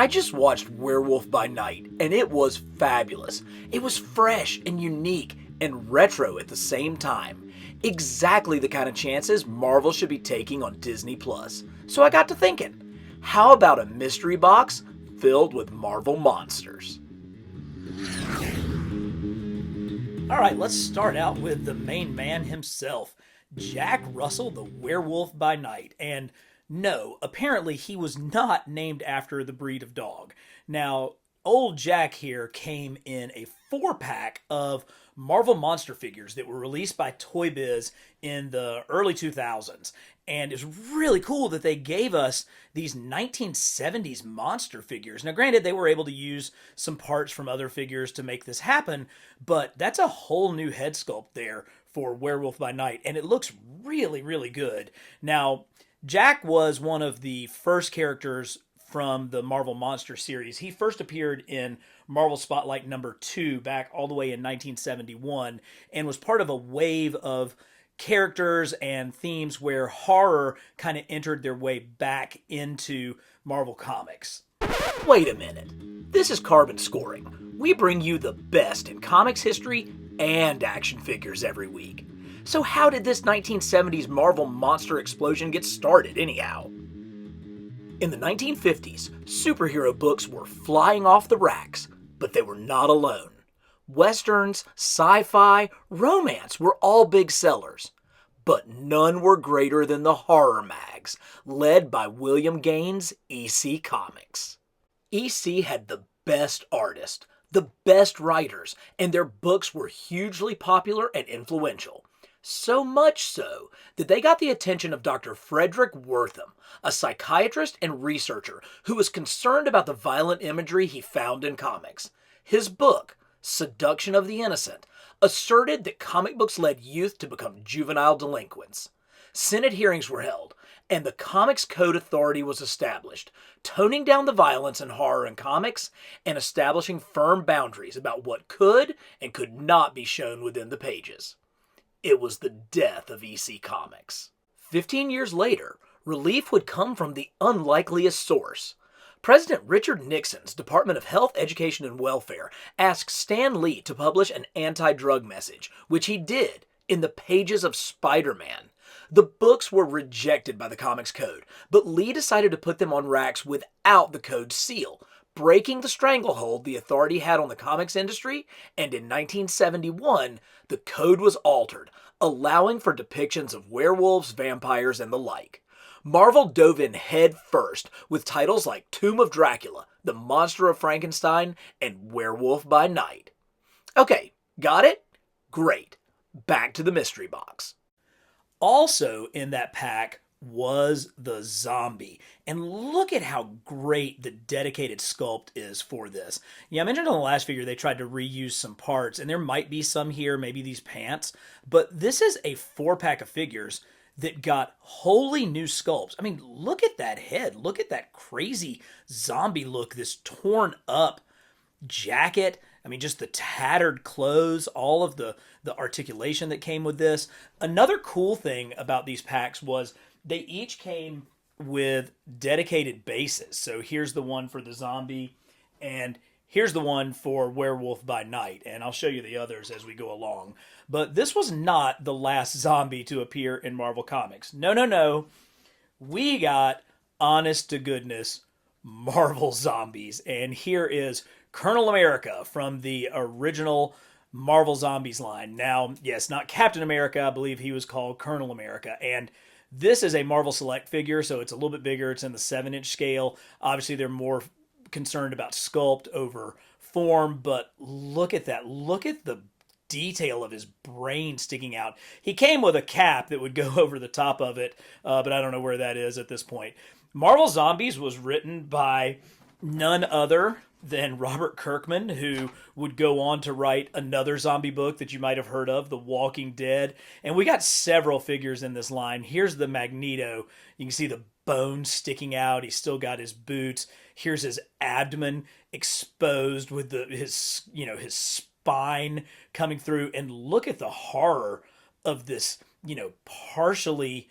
I just watched Werewolf by Night, and it was fabulous. It was fresh and unique and retro at the same time. Exactly the kind of chances Marvel should be taking on Disney+. So I got to thinking, how about a mystery box filled with Marvel monsters? Alright, let's start out with the main man himself, Jack Russell, the Werewolf by Night. And no, apparently he was not named after the breed of dog. Now, old Jack here came in a 4-pack of Marvel monster figures that were released by Toy Biz in the early 2000s. And it's really cool that they gave us these 1970s monster figures. Now, granted, they were able to use some parts from other figures to make this happen, but that's a whole new head sculpt there for Werewolf by Night, and it looks really, really good. Now, Jack was one of the first characters from the Marvel Monster series. He first appeared in Marvel Spotlight number 2 back all the way in 1971 and was part of a wave of characters and themes where horror kind of entered their way back into Marvel Comics. Wait a minute. This is Carbon Scoring. We bring you the best in comics history and action figures every week. So how did this 1970s Marvel monster explosion get started anyhow? In the 1950s, superhero books were flying off the racks, but they were not alone. Westerns, sci-fi, romance were all big sellers, but none were greater than the horror mags, led by William Gaines' EC Comics. EC had the best artists, the best writers, and their books were hugely popular and influential. So much so that they got the attention of Dr. Frederick Wortham, a psychiatrist and researcher who was concerned about the violent imagery he found in comics. His book, Seduction of the Innocent, asserted that comic books led youth to become juvenile delinquents. Senate hearings were held, and the Comics Code Authority was established, toning down the violence and horror in comics and establishing firm boundaries about what could and could not be shown within the pages. It was the death of EC Comics. 15 years later, relief would come from the unlikeliest source. President Richard Nixon's Department of Health, Education, and Welfare asked Stan Lee to publish an anti-drug message, which he did in the pages of Spider-Man. The books were rejected by the Comics Code, but Lee decided to put them on racks without the code's seal, breaking the stranglehold the authority had on the comics industry, and in 1971, the code was altered, allowing for depictions of werewolves, vampires, and the like. Marvel dove in head first with titles like Tomb of Dracula, The Monster of Frankenstein, and Werewolf by Night. Okay, got it? Great. Back to the mystery box. Also in that pack was the zombie. And look at how great the dedicated sculpt is for this. Yeah, I mentioned on the last figure they tried to reuse some parts, and there might be some here, maybe these pants, but this is a 4-pack of figures that got wholly new sculpts. I mean, look at that head. Look at that crazy zombie look, this torn up jacket. I mean, just the tattered clothes, all of the articulation that came with this. Another cool thing about these packs was they each came with dedicated bases. So here's the one for the zombie, and here's the one for Werewolf by Night, and I'll show you the others as we go along. But this was not the last zombie to appear in Marvel Comics. No, no, no. We got, honest to goodness, Marvel zombies. And here is Colonel America from the original Marvel Zombies line. Now, yes, not Captain America. I believe he was called Colonel America. And this is a Marvel Select figure, so it's a little bit bigger. It's in the 7-inch scale. Obviously, they're more concerned about sculpt over form, but look at that. Look at the detail of his brain sticking out. He came with a cap that would go over the top of it, but I don't know where that is at this point. Marvel Zombies was written by none other than Robert Kirkman, who would go on to write another zombie book that you might have heard of, The Walking Dead. And we got several figures in this line. Here's the Magneto. You can see the bones sticking out. He's still got his boots. Here's his abdomen exposed with his spine coming through. And look at the horror of this, partially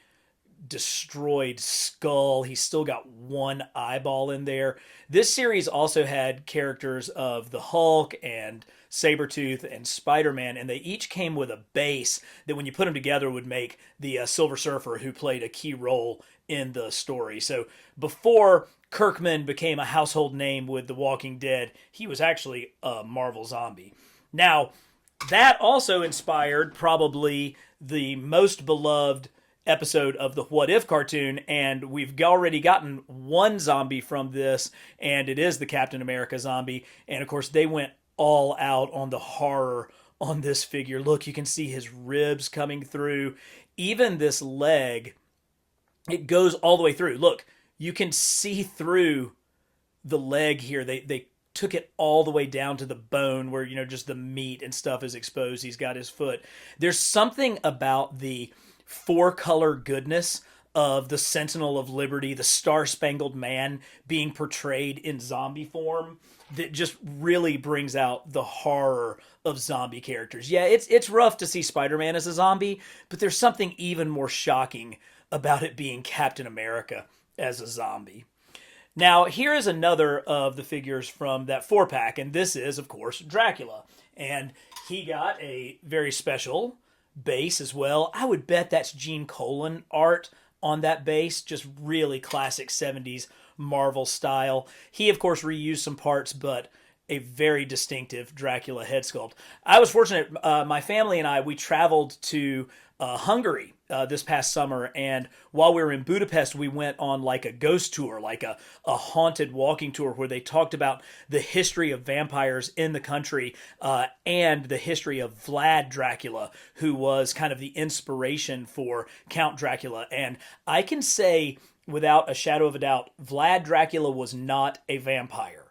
destroyed skull. He's still got one eyeball in there. This series also had characters of the Hulk and Sabretooth and Spider-Man, and they each came with a base that when you put them together would make the Silver Surfer, who played a key role in the story. So before Kirkman became a household name with The Walking Dead, he was actually a Marvel zombie. Now, that also inspired probably the most beloved episode of the What If cartoon, and we've already gotten one zombie from this, and it is the Captain America zombie. And of course, they went all out on the horror on this figure. Look, you can see his ribs coming through. Even this leg, it goes all the way through. Look, you can see through the leg here. They took it all the way down to the bone where, just the meat and stuff is exposed. He's got his foot. There's something about the four-color goodness of the Sentinel of Liberty, the Star-Spangled Man, being portrayed in zombie form that just really brings out the horror of zombie characters. Yeah, it's rough to see Spider-Man as a zombie, but there's something even more shocking about it being Captain America as a zombie. Now, here is another of the figures from that 4-pack, and this is, of course, Dracula. And he got a very special base as well. I would bet that's Gene Colan art on that base, just really classic 70s Marvel style. He, of course, reused some parts, but a very distinctive Dracula head sculpt. I was fortunate, my family and I, we traveled to Hungary this past summer, and while we were in Budapest, we went on like a ghost tour, like a haunted walking tour where they talked about the history of vampires in the country and the history of Vlad Dracula, who was kind of the inspiration for Count Dracula. And I can say without a shadow of a doubt, Vlad Dracula was not a vampire.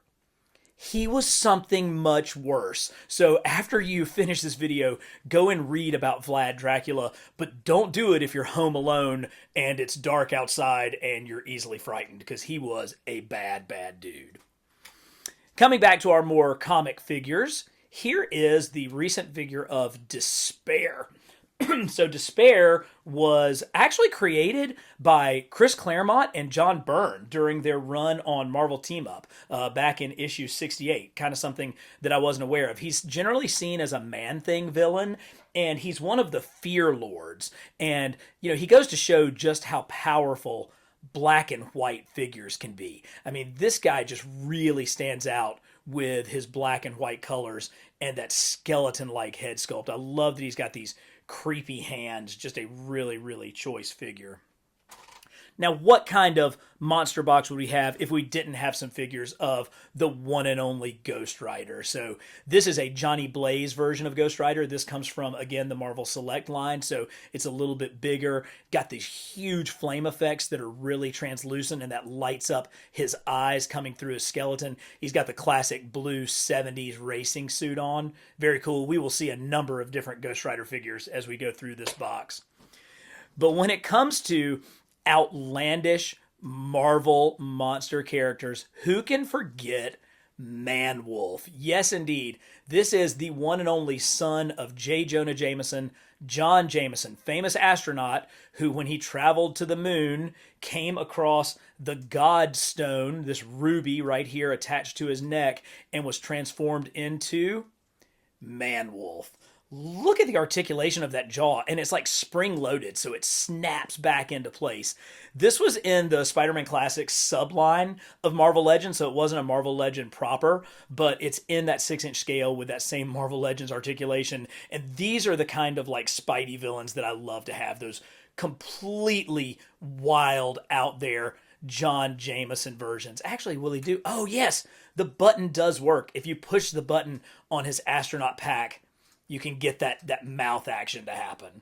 He was something much worse. So after you finish this video, go and read about Vlad Dracula, but don't do it if you're home alone and it's dark outside and you're easily frightened, because he was a bad, bad dude. Coming back to our more comic figures, here is the recent figure of Despair. So Despair was actually created by Chris Claremont and John Byrne during their run on Marvel Team Up back in issue 68. Kind of something that I wasn't aware of. He's generally seen as a Man-Thing villain, and he's one of the Fear Lords. And, he goes to show just how powerful black and white figures can be. I mean, this guy just really stands out with his black and white colors and that skeleton-like head sculpt. I love that he's got these creepy hands. Just a really, really choice figure. Now, what kind of monster box would we have if we didn't have some figures of the one and only Ghost Rider? So this is a Johnny Blaze version of Ghost Rider. This comes from, again, the Marvel Select line, so it's a little bit bigger. Got these huge flame effects that are really translucent, and that lights up his eyes coming through his skeleton. He's got the classic blue 70s racing suit on. Very cool. We will see a number of different Ghost Rider figures as we go through this box. But when it comes to outlandish Marvel monster characters, who can forget Man-Wolf? Yes, indeed. This is the one and only son of J. Jonah Jameson, John Jameson, famous astronaut who, when he traveled to the moon, came across the God Stone, this ruby right here attached to his neck, and was transformed into Man-Wolf. Look at the articulation of that jaw, and it's like spring-loaded, so it snaps back into place. This was in the Spider-Man Classics subline of Marvel Legends, so it wasn't a Marvel Legend proper, but it's in that 6-inch scale with that same Marvel Legends articulation, and these are the kind of like Spidey villains that I love to have, those completely wild, out there John Jameson versions. Actually, will he do? Oh, yes, the button does work. If you push the button on his astronaut pack, you can get that mouth action to happen.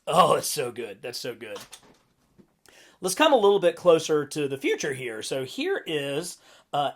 Oh, that's so good. That's so good. Let's come a little bit closer to the future here. So here is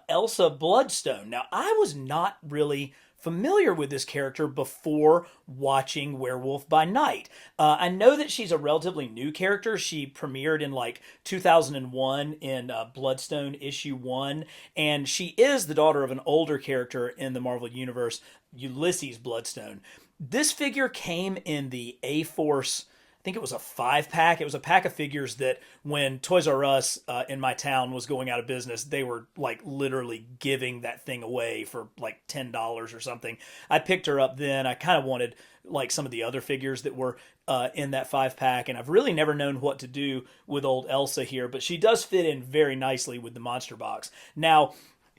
Elsa Bloodstone. Now, I was not really familiar with this character before watching Werewolf by Night. I know that she's a relatively new character. She premiered in like 2001 in Bloodstone issue 1, and she is the daughter of an older character in the Marvel Universe, Ulysses Bloodstone. This figure came in the A-Force, I think it was a 5-pack. It was a pack of figures that when Toys R Us in my town was going out of business, they were like literally giving that thing away for like $10 or something. I picked her up then. I kind of wanted like some of the other figures that were in that 5-pack, and I've really never known what to do with old Elsa here, but she does fit in very nicely with the monster box. Now,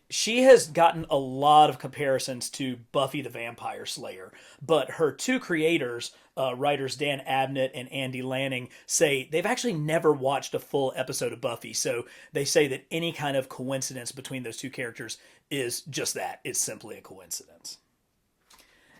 she has gotten a lot of comparisons to Buffy the Vampire Slayer, but her two creators, writers Dan Abnett and Andy Lanning, say they've actually never watched a full episode of Buffy, so they say that any kind of coincidence between those two characters is just that. It's simply a coincidence.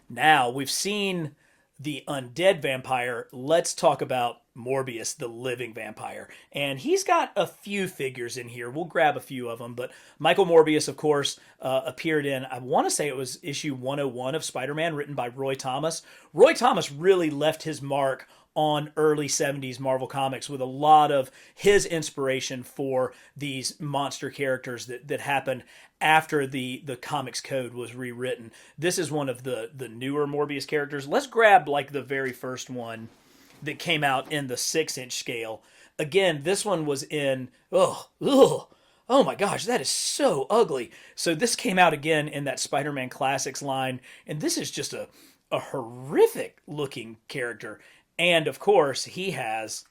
Now, we've seen the undead vampire. Let's talk about Morbius, the living vampire. And he's got a few figures in here. We'll grab a few of them. But Michael Morbius, of course, appeared in, I want to say it was issue 101 of Spider-Man, written by Roy Thomas. Roy Thomas really left his mark on early 70s Marvel Comics with a lot of his inspiration for these monster characters that happened after the comics code was rewritten. This is one of the newer Morbius characters. Let's grab like the very first one that came out in the 6-inch scale. Again, this one was in, oh my gosh, that is so ugly. So this came out again in that Spider-Man Classics line, and this is just a horrific looking character. And of course, he has,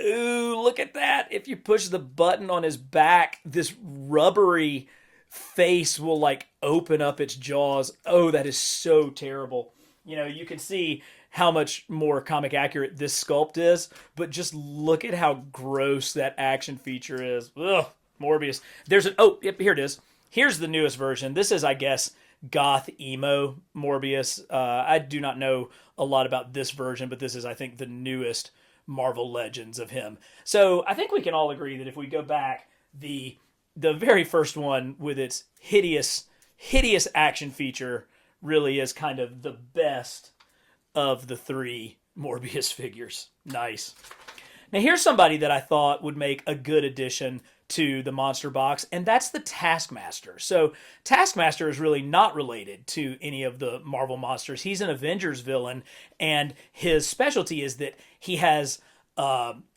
ooh, look at that. If you push the button on his back, this rubbery face will like open up its jaws. Oh, that is so terrible. You know, you can see how much more comic accurate this sculpt is, but just look at how gross that action feature is. Ugh, Morbius. Yep, here it is. Here's the newest version. This is, I guess, goth emo Morbius. I do not know a lot about this version, but this is, I think, the newest Marvel Legends of him. So I think we can all agree that if we go back, the very first one with its hideous action feature really is kind of the best of the three Morbius figures. Nice. Now here's somebody that I thought would make a good addition to the monster box, and that's the Taskmaster. So Taskmaster is really not related to any of the Marvel monsters. He's an Avengers villain, and his specialty is that he has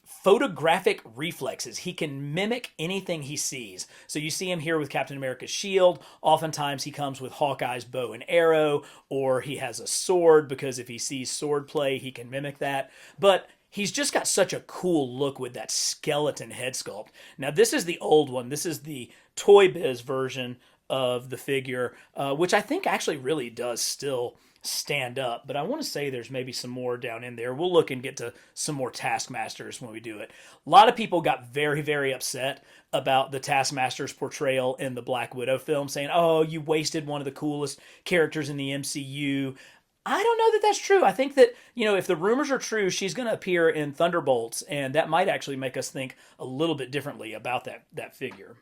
photographic reflexes. He can mimic anything he sees. So you see him here with Captain America's shield. Oftentimes he comes with Hawkeye's bow and arrow, or he has a sword, because if he sees sword play, he can mimic that. But he's just got such a cool look with that skeleton head sculpt. Now, this is the old one. This is the Toy Biz version of the figure, which I think actually really does still stand up. But I want to say there's maybe some more down in there. We'll look and get to some more Taskmasters when we do it. A lot of people got very, very upset about the Taskmaster's portrayal in the Black Widow film, saying, oh, you wasted one of the coolest characters in the MCU. I don't know that that's true. I think that, you know, if the rumors are true, she's going to appear in Thunderbolts, and that might actually make us think a little bit differently about that figure.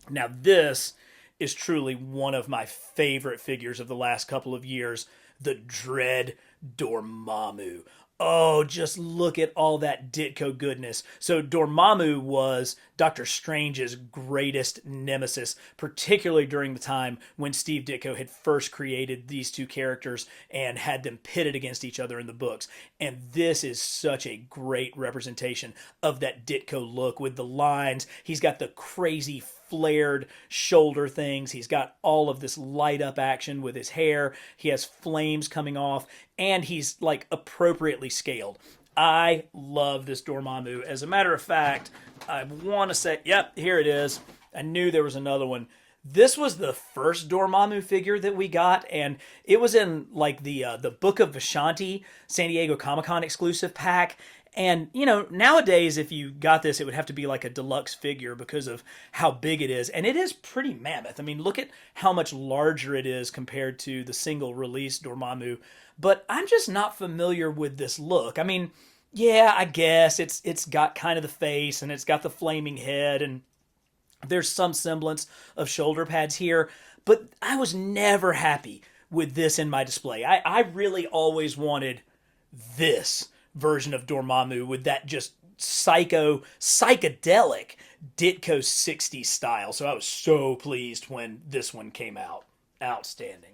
Now, this is truly one of my favorite figures of the last couple of years, the Dread Dormammu. Oh, just look at all that Ditko goodness. So Dormammu was Doctor Strange's greatest nemesis, particularly during the time when Steve Ditko had first created these two characters and had them pitted against each other in the books. And this is such a great representation of that Ditko look with the lines. He's got the crazy flared shoulder things. He's got all of this light up action with his hair. He has flames coming off, and he's like appropriately scaled. I love this Dormammu. As a matter of fact, I want to say, yep, here it is. I knew there was another one. This was the first Dormammu figure that we got, and it was in like the Book of Vishanti San Diego Comic-Con exclusive pack. And, you know, nowadays, if you got this, it would have to be like a deluxe figure because of how big it is. And it is pretty mammoth. I mean, look at how much larger it is compared to the single release Dormammu. But I'm just not familiar with this look. I mean, yeah, I guess it's got kind of the face, and it's got the flaming head, and there's some semblance of shoulder pads here. But I was never happy with this in my display. I really always wanted this version of Dormammu with that just psychedelic Ditko 60s style. So I was so pleased when this one came out. Outstanding.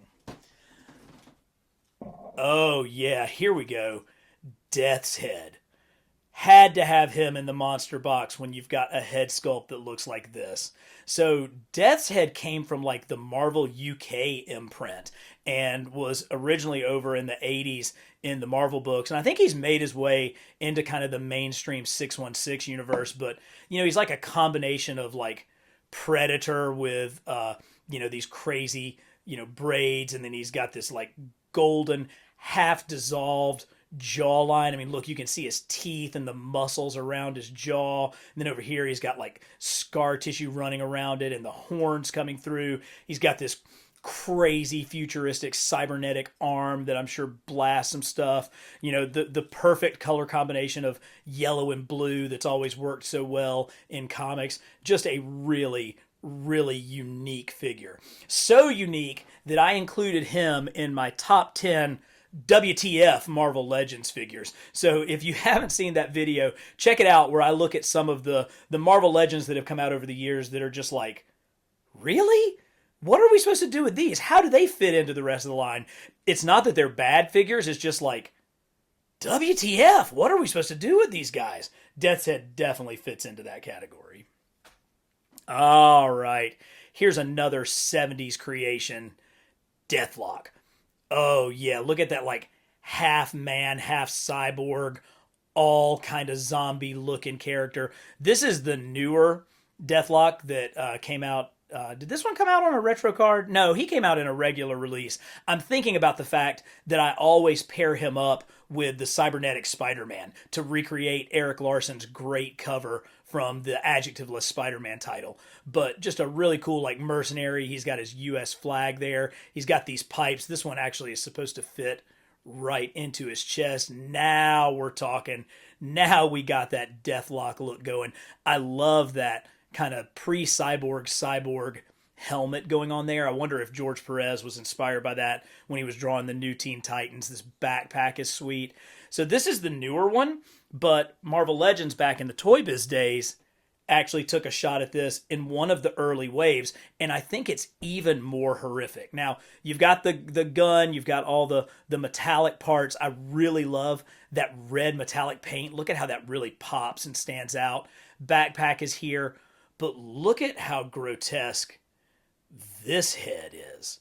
Oh yeah, here we go. Death's Head. Had to have him in the monster box when you've got a head sculpt that looks like this. So Death's Head came from like the Marvel UK imprint and was originally over in the 80s in the Marvel books. And I think he's made his way into kind of the mainstream 616 universe. But, you know, he's like a combination of like Predator with, these crazy, braids. And then he's got this like golden half dissolved jawline. I mean, look, you can see his teeth and the muscles around his jaw. And then over here, he's got like scar tissue running around it and the horns coming through. He's got this crazy futuristic cybernetic arm that I'm sure blasts some stuff. The perfect color combination of yellow and blue that's always worked so well in comics. Just a really, really unique figure. So unique that I included him in my top 10 WTF Marvel Legends figures. So if you haven't seen that video, check it out where I look at some of the Marvel Legends that have come out over the years that are just like, really? What are we supposed to do with these? How do they fit into the rest of the line? It's not that they're bad figures. It's just like, WTF? What are we supposed to do with these guys? Death's Head definitely fits into that category. All right. Here's another 70s creation, Deathlock. Oh, yeah, look at that, like, half man, half cyborg, all kind of zombie-looking character. This is the newer Deathlock that came out. Did this one come out on a retro card? No, he came out in a regular release. I'm thinking about the fact that I always pair him up with the cybernetic Spider-Man to recreate Eric Larson's great cover from the adjectiveless Spider-Man title. But just a really cool, like, mercenary. He's got his U.S. flag there. He's got these pipes. This one actually is supposed to fit right into his chest. Now we're talking. Now we got that Deathlock look going. I love that kind of pre-cyborg helmet going on there. I wonder if George Perez was inspired by that when he was drawing the new Teen Titans. This backpack is sweet. So this is the newer one, but Marvel Legends back in the Toy Biz days actually took a shot at this in one of the early waves, and I think it's even more horrific. Now, you've got the gun, you've got all the metallic parts. I really love that red metallic paint. Look at how that really pops and stands out. Backpack is here, but look at how grotesque this head is.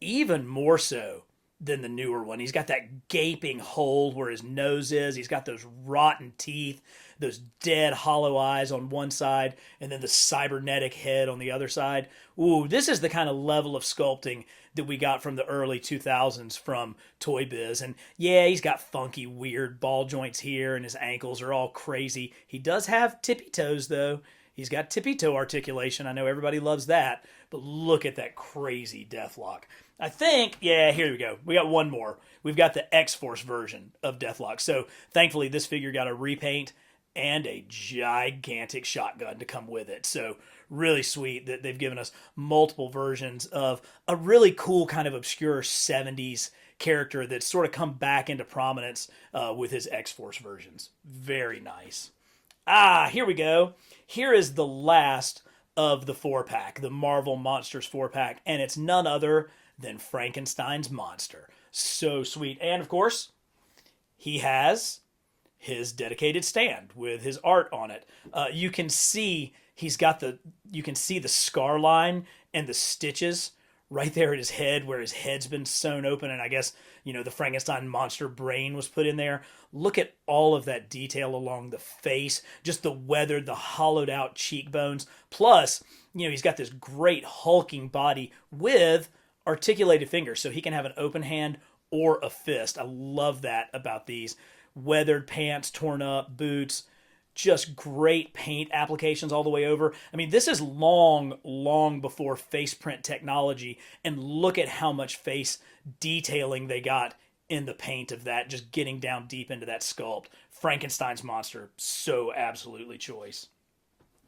Even more so than the newer one. He's got that gaping hole where his nose is. He's got those rotten teeth, those dead hollow eyes on one side, and then the cybernetic head on the other side. Ooh, this is the kind of level of sculpting that we got from the early 2000s from Toy Biz. And yeah, he's got funky, weird ball joints here, and his ankles are all crazy. He does have tippy toes, though. He's got tippy toe articulation. I know everybody loves that, but look at that crazy Deathlock. I think, yeah, here we go. We got one more. We've got the X-Force version of Deathlock. So thankfully this figure got a repaint and a gigantic shotgun to come with it. So really sweet that they've given us multiple versions of a really cool kind of obscure 70s character that's sort of come back into prominence with his X-Force versions. Very nice. Here we go. Here is the last of the 4-pack, the Marvel Monsters 4-pack, and it's none other than Frankenstein's monster. So sweet. And of course, he has his dedicated stand with his art on it. You can see you can see the scar line and the stitches right there at his head where his head's been sewn open, and I guess, the Frankenstein monster brain was put in there. Look at all of that detail along the face, just the weathered, the hollowed out cheekbones. Plus, he's got this great hulking body with articulated fingers, so he can have an open hand or a fist. I love that about these. Weathered pants, torn up, boots, just great paint applications all the way over. I mean, this is long, long before face print technology, and look at how much face detailing they got in the paint of that, just getting down deep into that sculpt. Frankenstein's monster, so absolutely choice.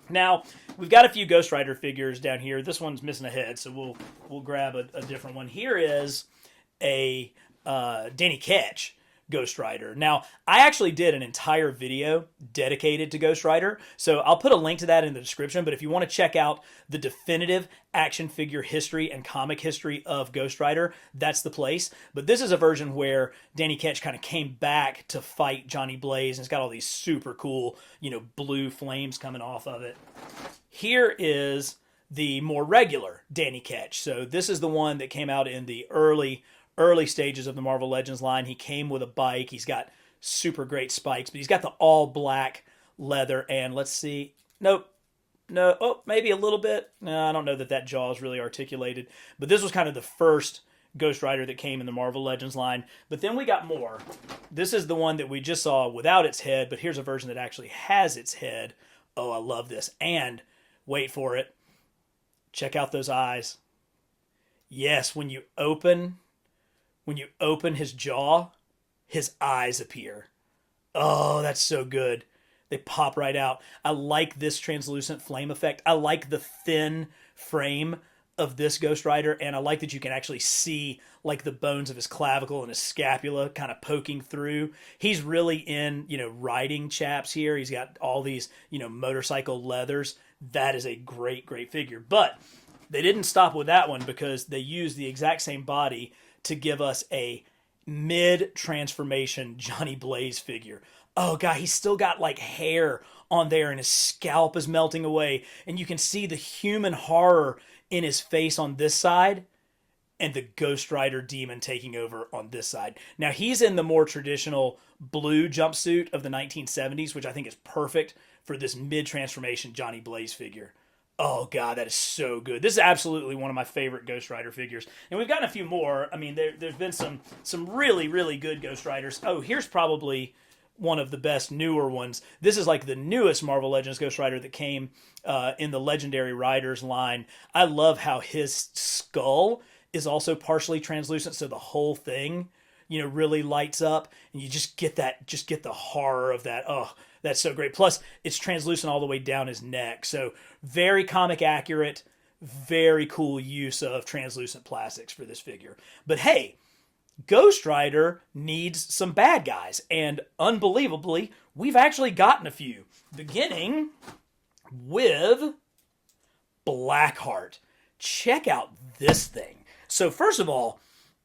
Now, we've got a few Ghost Rider figures down here. This one's missing a head, so we'll grab a different one. Here is a Danny Ketch Ghost Rider. Now, I actually did an entire video dedicated to Ghost Rider, so I'll put a link to that in the description, but if you want to check out the definitive action figure history and comic history of Ghost Rider, that's the place. But this is a version where Danny Ketch kind of came back to fight Johnny Blaze, and it's got all these super cool, blue flames coming off of it. Here is the more regular Danny Ketch. So this is the one that came out in the early stages of the Marvel Legends line. He came with a bike. He's got super great spikes, but he's got the all black leather. And let's see. Nope. No. Oh, maybe a little bit. No, I don't know that jaw is really articulated. But this was kind of the first Ghost Rider that came in the Marvel Legends line. But then we got more. This is the one that we just saw without its head, but here's a version that actually has its head. Oh, I love this. And wait for it. Check out those eyes. Yes, when you open his jaw, his eyes appear. Oh, that's so good. They pop right out. I like this translucent flame effect. I like the thin frame of this Ghost Rider, and I like that you can actually see like the bones of his clavicle and his scapula kind of poking through. He's really in, riding chaps here. He's got all these, motorcycle leathers. That is a great, great figure. But they didn't stop with that one because they used the exact same body to give us a mid-transformation Johnny Blaze figure. Oh, God, he's still got, like, hair on there, and his scalp is melting away, and you can see the human horror in his face on this side, and the Ghost Rider demon taking over on this side. Now, he's in the more traditional blue jumpsuit of the 1970s, which I think is perfect for this mid-transformation Johnny Blaze figure. Oh, God, that is so good. This is absolutely one of my favorite Ghost Rider figures. And we've gotten a few more. I mean, there's been some really, really good Ghost Riders. Oh, here's probably one of the best newer ones. This is like the newest Marvel Legends Ghost Rider that came in the Legendary Riders line. I love how his skull is also partially translucent, so the whole thing, really lights up, and you just get the horror of that. Oh, that's so great. Plus, it's translucent all the way down his neck. So very comic accurate, very cool use of translucent plastics for this figure. But hey, Ghost Rider needs some bad guys. And unbelievably, we've actually gotten a few. Beginning with Blackheart. Check out this thing. So first of all,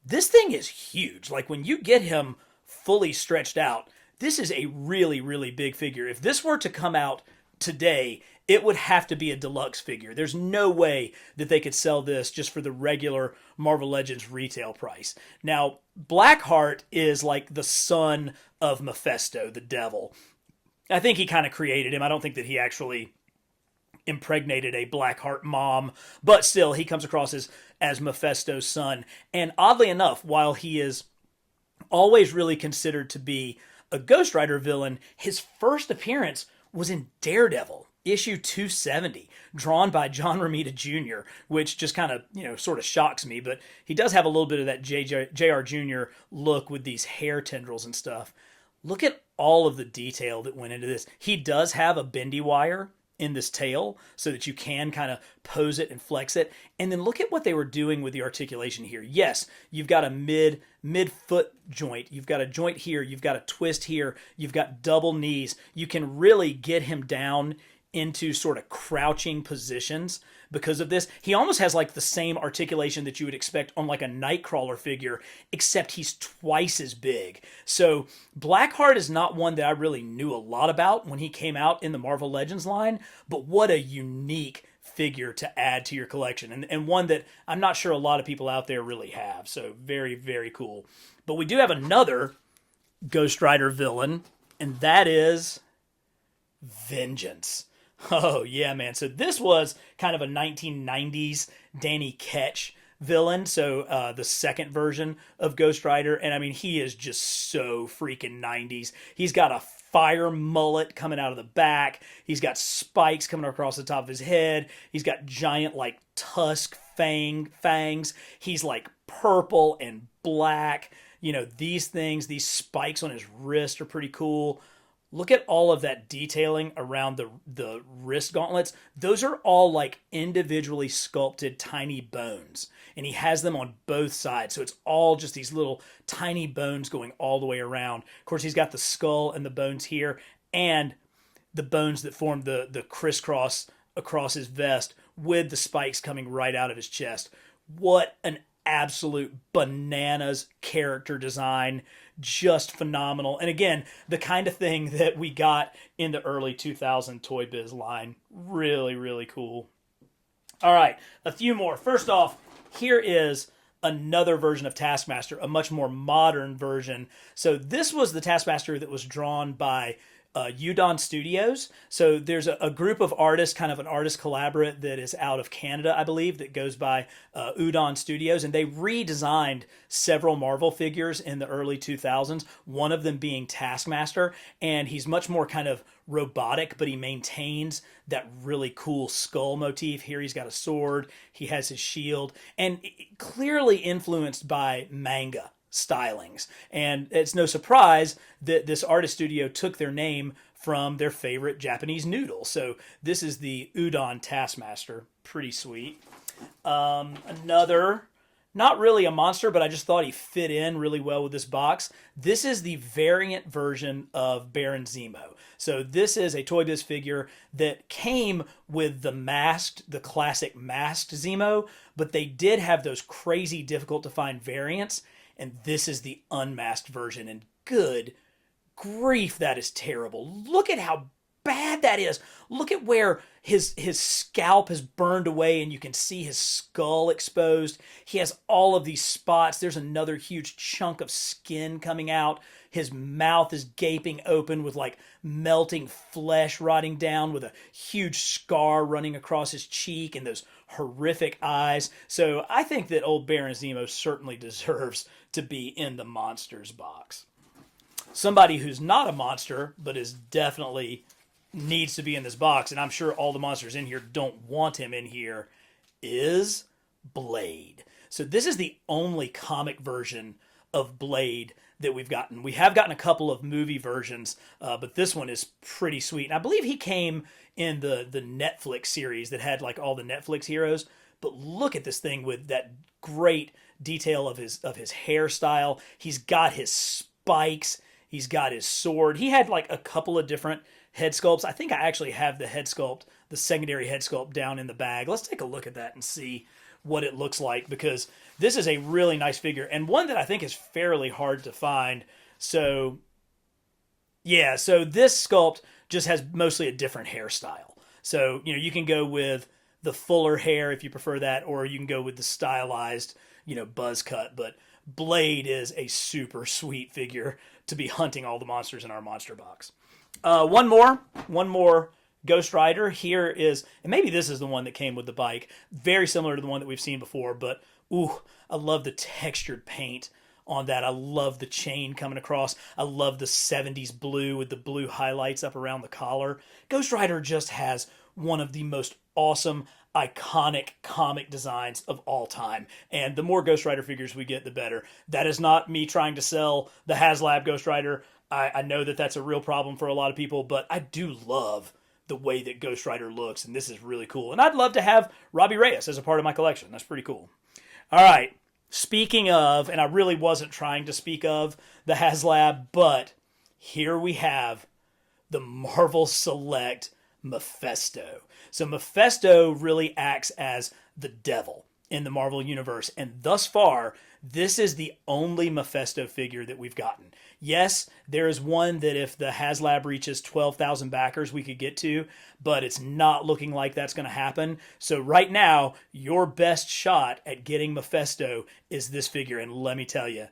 this thing is huge. Like when you get him fully stretched out, this is a really, really big figure. If this were to come out today, it would have to be a deluxe figure. There's no way that they could sell this just for the regular Marvel Legends retail price. Now, Blackheart is like the son of Mephisto, the devil. I think he kind of created him. I don't think that he actually impregnated a Blackheart mom, but still, he comes across as Mephisto's son. And oddly enough, while he is always really considered to be a Ghost Rider villain, his first appearance was in Daredevil, issue 270, drawn by John Romita Jr., which just kind of, sort of shocks me, but he does have a little bit of that JR Jr. look with these hair tendrils and stuff. Look at all of the detail that went into this. He does have a bendy wire in this tail so that you can kind of pose it and flex it. And then look at what they were doing with the articulation here. Yes, you've got a mid-foot joint. You've got a joint here. You've got a twist here. You've got double knees. You can really get him down into sort of crouching positions because of this. He almost has like the same articulation that you would expect on like a Nightcrawler figure, except he's twice as big. So Blackheart is not one that I really knew a lot about when he came out in the Marvel Legends line, but what a unique figure to add to your collection, and one that I'm not sure a lot of people out there really have. So very, very cool. But we do have another Ghost Rider villain, and that is Vengeance. Oh, yeah, man. So this was kind of a 1990s Danny Ketch villain. So the second version of Ghost Rider. And I mean, he is just so freaking 90s. He's got a fire mullet coming out of the back. He's got spikes coming across the top of his head. He's got giant, like, tusk fangs. He's like purple and black. These things, these spikes on his wrist are pretty cool. look at all of that detailing around the wrist gauntlets. Those are all like individually sculpted tiny bones. And he has them on both sides. So it's all just these little tiny bones going all the way around. Of course, he's got the skull and the bones here, and the bones that form the crisscross across his vest with the spikes coming right out of his chest. What an absolute bananas character design. Just phenomenal. And again, the kind of thing that we got in the early 2000 Toy Biz line. Really, really cool. All right, a few more. First off, here is another version of Taskmaster, a much more modern version. So this was the Taskmaster that was drawn by Udon Studios. So there's a group of artists, kind of an artist collaborate that is out of Canada, I believe, that goes by Udon Studios. And they redesigned several Marvel figures in the early 2000s, one of them being Taskmaster. And he's much more kind of robotic, but he maintains that really cool skull motif. Here he's got a sword, he has his shield, and clearly influenced by manga stylings. And it's no surprise that this artist studio took their name from their favorite Japanese noodle. So this is the Udon Taskmaster. Pretty sweet. Another, not really a monster, but I just thought he fit in really well with this box. This is the variant version of Baron Zemo. So this is a Toy Biz figure that came with the classic masked Zemo, but they did have those crazy difficult to find variants. And this is the unmasked version. And good grief, that is terrible. Look at how bad that is. Look at where his scalp has burned away and you can see his skull exposed. He has all of these spots. There's another huge chunk of skin coming out. His mouth is gaping open with like melting flesh rotting down, with a huge scar running across his cheek and those horrific eyes. So I think that old Baron Zemo certainly deserves to be in the monsters box. Somebody who's not a monster, but is definitely needs to be in this box, and I'm sure all the monsters in here don't want him in here, is Blade. So this is the only comic version of Blade that we've gotten. We have gotten a couple of movie versions, but this one is pretty sweet. And I believe he came in the Netflix series that had like all the Netflix heroes. But look at this thing with that great detail of his hairstyle. He's got his spikes. He's got his sword. He had like a couple of different head sculpts. I think I actually have the head sculpt, the secondary head sculpt down in the bag. Let's take a look at that and see what it looks like, because this is a really nice figure and one that I think is fairly hard to find. So yeah, so this sculpt just has mostly a different hairstyle. So, you know, you can go with the fuller hair if you prefer that, or you can go with the stylized, you know, buzz cut. But Blade is a super sweet figure to be hunting all the monsters in our monster box. One more Ghost Rider. Here is, and maybe this is the one that came with the bike. Very similar to the one that we've seen before, but ooh, I love the textured paint on that. I love the chain coming across. I love the 70s blue with the blue highlights up around the collar. Ghost Rider just has one of the most awesome, iconic comic designs of all time. And the more Ghost Rider figures we get, the better. That is not me trying to sell the HasLab Ghost Rider. I know that that's a real problem for a lot of people, but I do love the way that Ghost Rider looks, and this is really cool. And I'd love to have Robbie Reyes as a part of my collection. That's pretty cool. All right. Speaking of, and I really wasn't trying to speak of the HasLab, but here we have the Marvel Select Mephisto. So Mephisto really acts as the devil in the Marvel Universe, and thus far, this is the only Mephisto figure that we've gotten. Yes, there is one that if the HasLab reaches 12,000 backers, we could get to, but it's not looking like that's going to happen. So right now, your best shot at getting Mephisto is this figure, and let me tell you,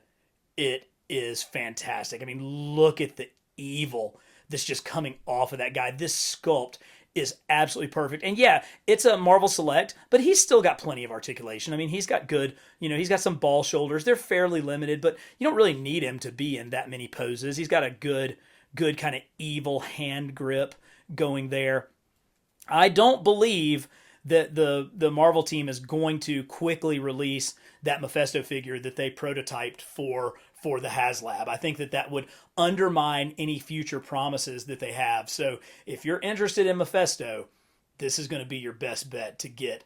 it is fantastic. I mean, look at the evil that's just coming off of that guy. This sculpt is absolutely perfect. And yeah, it's a Marvel Select, but he's still got plenty of articulation. I mean, he's got good, he's got some ball shoulders. They're fairly limited, but you don't really need him to be in that many poses. He's got a good kind of evil hand grip going there. I don't believe that the Marvel team is going to quickly release that Mephisto figure that they prototyped for for the HasLab. I think that would undermine any future promises that they have. So if you're interested in Mephisto, this is going to be your best bet to get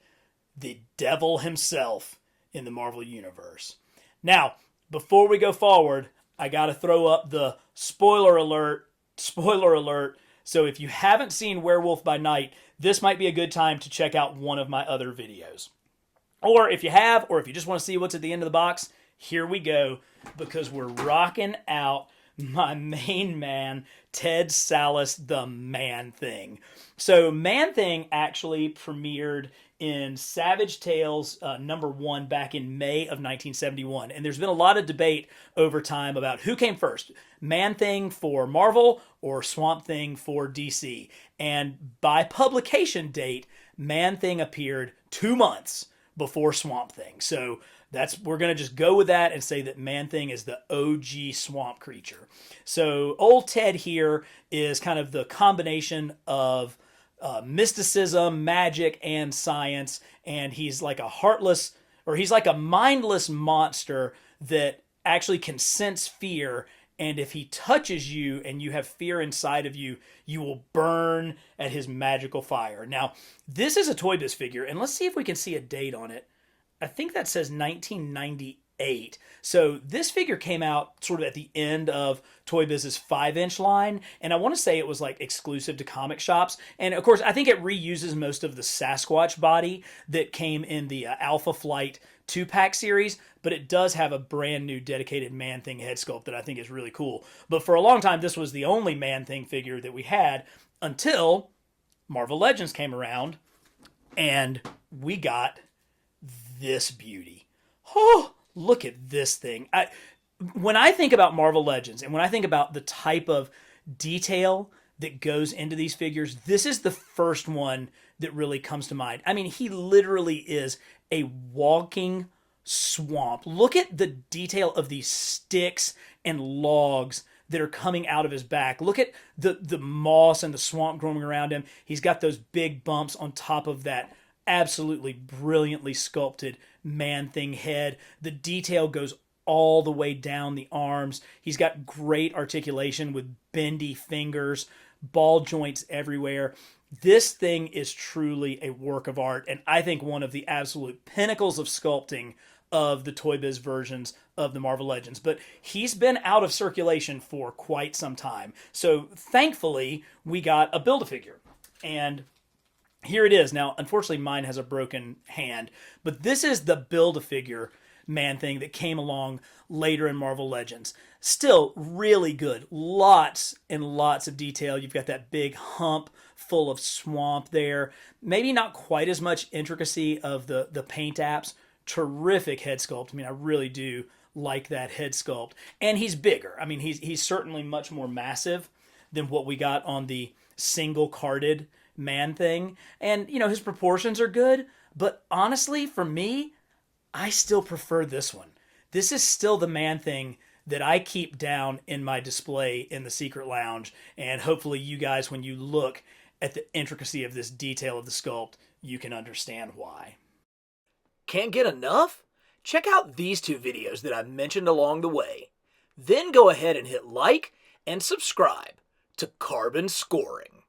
the devil himself in the Marvel Universe. Now, before we go forward, I got to throw up the spoiler alert. Spoiler alert. So if you haven't seen Werewolf by Night, this might be a good time to check out one of my other videos. Or if you have, or if you just want to see what's at the end of the box, here we go, because we're rocking out my main man, Ted Sallis, the Man-Thing. So Man-Thing actually premiered in Savage Tales #1 back in May of 1971. And there's been a lot of debate over time about who came first, Man-Thing for Marvel or Swamp Thing for DC. And by publication date, Man-Thing appeared 2 months before Swamp Thing. So we're going to just go with that and say that Man-Thing is the OG swamp creature. So old Ted here is kind of the combination of mysticism, magic, and science. And he's like a heartless, or he's like a mindless monster that actually can sense fear. And if he touches you and you have fear inside of you, you will burn at his magical fire. Now, this is a Toy Biz figure, and let's see if we can see a date on it. I think that says 1998. So this figure came out sort of at the end of Toy Biz's 5-inch line, and I want to say it was like exclusive to comic shops. And of course, I think it reuses most of the Sasquatch body that came in the Alpha Flight 2-pack series, but it does have a brand new dedicated Man-Thing head sculpt that I think is really cool. But for a long time, this was the only Man-Thing figure that we had until Marvel Legends came around, and we got this beauty. Oh, look at this thing. When I think about Marvel Legends and when I think about the type of detail that goes into these figures, this is the first one that really comes to mind. I mean, he literally is a walking swamp. Look at the detail of these sticks and logs that are coming out of his back. Look at the moss and the swamp growing around him. He's got those big bumps on top of that absolutely brilliantly sculpted Man-Thing head. The detail goes all the way down the arms. He's got great articulation with bendy fingers, ball joints everywhere. This thing is truly a work of art, and I think one of the absolute pinnacles of sculpting of the Toy Biz versions of the Marvel Legends. But he's been out of circulation for quite some time. So thankfully, we got a Build-A-Figure. And here it is. Now, unfortunately, mine has a broken hand, but this is the Build-A-Figure Man-Thing that came along later in Marvel Legends. Still really good. Lots and lots of detail. You've got that big hump full of swamp there. Maybe not quite as much intricacy of the paint apps. Terrific head sculpt. I mean, I really do like that head sculpt. And he's bigger. I mean, he's certainly much more massive than what we got on the single-carded Man-Thing. And, you know, his proportions are good. But honestly, for me, I still prefer this one. This is still the Man-Thing that I keep down in my display in the Secret Lounge. And hopefully you guys, when you look at the intricacy of this detail of the sculpt, you can understand why. Can't get enough? Check out these 2 videos that I mentioned along the way. Then go ahead and hit like and subscribe to Carbon Scoring.